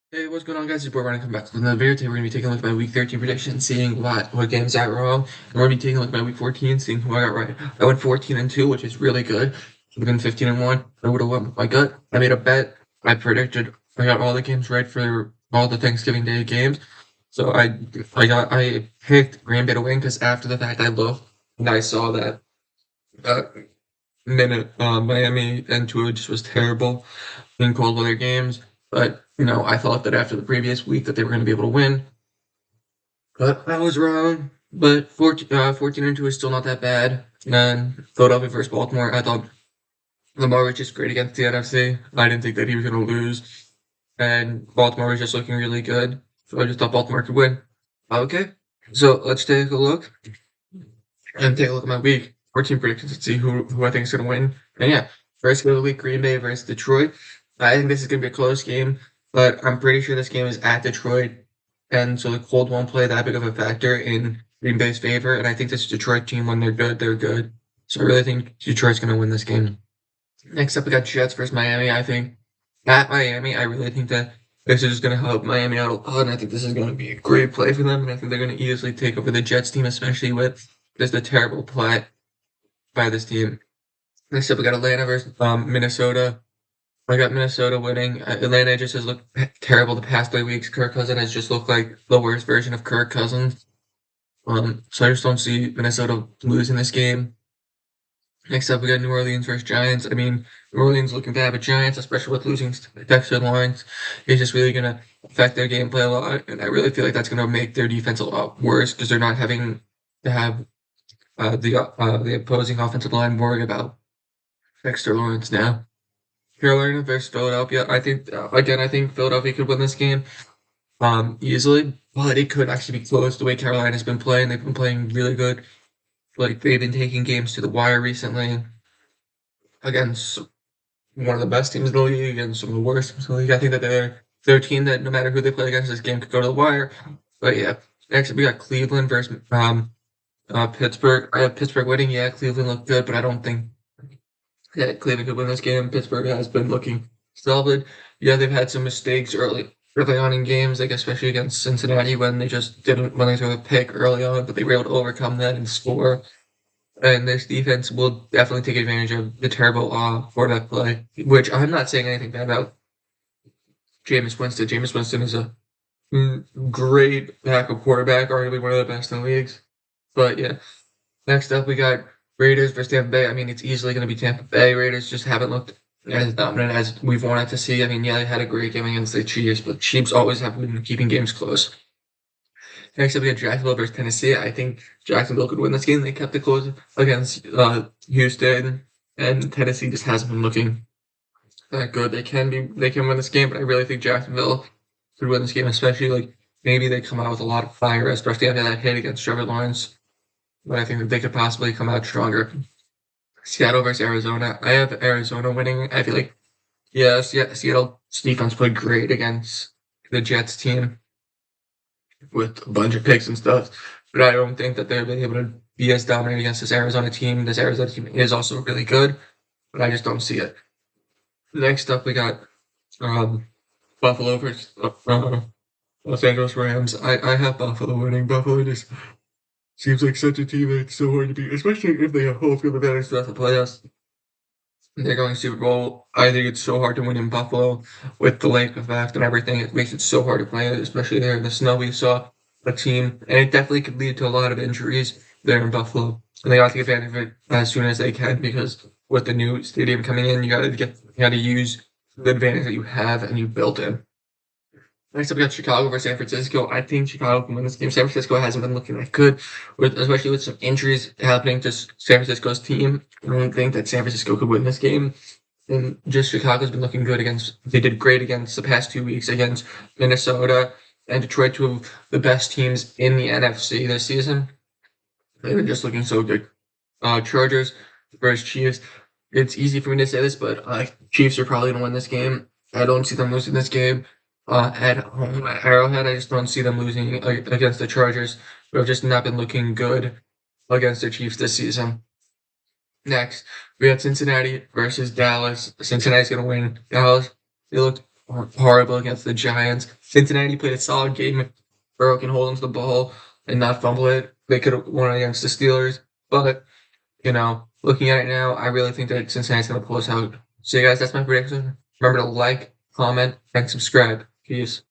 Hey, what's going on, guys? It's your boy Ryan. Come back with another video. Today we're gonna be taking a look at my week 13 prediction, seeing what games I got wrong. And we're gonna be taking a look at my week 14, seeing who I got right. I went 14-2, which is really good. Should have been 15-1. I would have went with my gut. I made a bet. I got all the games right for all the Thanksgiving Day games. So I picked Green Bay to win because after the fact I looked and I saw that uh, Miami and Tua just was terrible in cold weather games. But I thought that after the previous week that they were going to be able to win. But I was wrong. But 14-2 is still not that bad. And Philadelphia versus Baltimore, I thought Lamar was just great against the NFC. I didn't think that he was going to lose. And Baltimore was just looking really good. So I just thought Baltimore could win. Okay. So let's take a look and take a look at my week 14 predictions and see who I think is going to win. And yeah, first game of the week, Green Bay versus Detroit. I think this is going to be a close game, but I'm pretty sure this game is at Detroit, and so the cold won't play that big of a factor in Green Bay's favor. And I think this Detroit team, when they're good, they're good. So I really think Detroit's going to win this game. Next up, we got Jets versus Miami. I think at Miami, I really think that this is going to help Miami out a lot, and I think this is going to be a great play for them. And I think they're going to easily take over the Jets team, especially with just a terrible play by this team. Next up, we got Atlanta versus Minnesota. I got Minnesota winning. Atlanta just has looked terrible the past 3 weeks. Kirk Cousins has just looked like the worst version of Kirk Cousins. So I just don't see Minnesota losing this game. Next up, we got New Orleans versus Giants. I mean, New Orleans looking bad, but Giants, especially with losing Dexter Lawrence, is just really going to affect their gameplay a lot. And I really feel like that's going to make their defense a lot worse because they're not having to have the opposing offensive line worried about Dexter Lawrence now. Carolina versus Philadelphia. I think Philadelphia could win this game easily, but it could actually be close the way Carolina's been playing. They've been playing really good. Like they've been taking games to the wire recently against one of the best teams in the league against some of the worst teams in the league. I think that they're a team that no matter who they play against, this game could go to the wire. But yeah, next we got Cleveland versus Pittsburgh. I have Pittsburgh winning. Yeah, Cleveland looked good, but I don't think Cleveland could win this game. Pittsburgh has been looking solid. Yeah, they've had some mistakes early on in games, like especially against Cincinnati when they just didn't when they threw a pick early on, but they were able to overcome that and score. And this defense will definitely take advantage of the terrible quarterback play, which I'm not saying anything bad about Jameis Winston. Jameis Winston is a great backup quarterback, arguably one of the best in the leagues. But yeah, next up we got Raiders versus Tampa Bay. I mean, it's easily going to be Tampa Bay. Raiders just haven't looked as dominant as we've wanted to see. I mean, yeah, they had a great game against the Chiefs, but Chiefs always have been keeping games close. Next up, we got Jacksonville versus Tennessee. I think Jacksonville could win this game. They kept it close against Houston, and Tennessee just hasn't been looking that good. They can win this game, but I really think Jacksonville could win this game, especially like maybe they come out with a lot of fire, especially after that hit against Trevor Lawrence. But I think that they could possibly come out stronger. Seattle versus Arizona. I have Arizona winning. I feel like, yes, yeah, Seattle's defense played great against the Jets team with a bunch of picks and stuff, but I don't think that they'll be able to be as dominant against this Arizona team. This Arizona team is also really good, but I just don't see it. Next up, we got Buffalo versus Los Angeles Rams. I have Buffalo winning. Buffalo just seems like such a team that it's so hard to beat, especially if they have home field advantage throughout the playoffs. They're going to Super Bowl. I think it's so hard to win in Buffalo with the lake effect and everything. It makes it so hard to play, especially there in the snow. We saw a team, and it definitely could lead to a lot of injuries there in Buffalo. And they got to take advantage of it as soon as they can because with the new stadium coming in, you got to use the advantage that you have and you built in. Next up, we got Chicago versus San Francisco. I think Chicago can win this game. San Francisco hasn't been looking that good, especially with some injuries happening to San Francisco's team. I don't think that San Francisco could win this game. And just Chicago's been looking good they did great against the past 2 weeks against Minnesota and Detroit, two of the best teams in the NFC this season. They've been just looking so good. Chargers versus Chiefs. It's easy for me to say this, but Chiefs are probably going to win this game. I don't see them losing this game. At home at Arrowhead, I just don't see them losing against the Chargers, who have just not been looking good against the Chiefs this season. Next, we got Cincinnati versus Dallas. Cincinnati's going to win. Dallas, they looked horrible against the Giants. Cincinnati played a solid game. Burrow can hold onto the ball and not fumble it. They could have won against the Steelers, but looking at it now, I really think that Cincinnati's going to pull us out. So, you guys, that's my prediction. Remember to like, comment, and subscribe. Peace.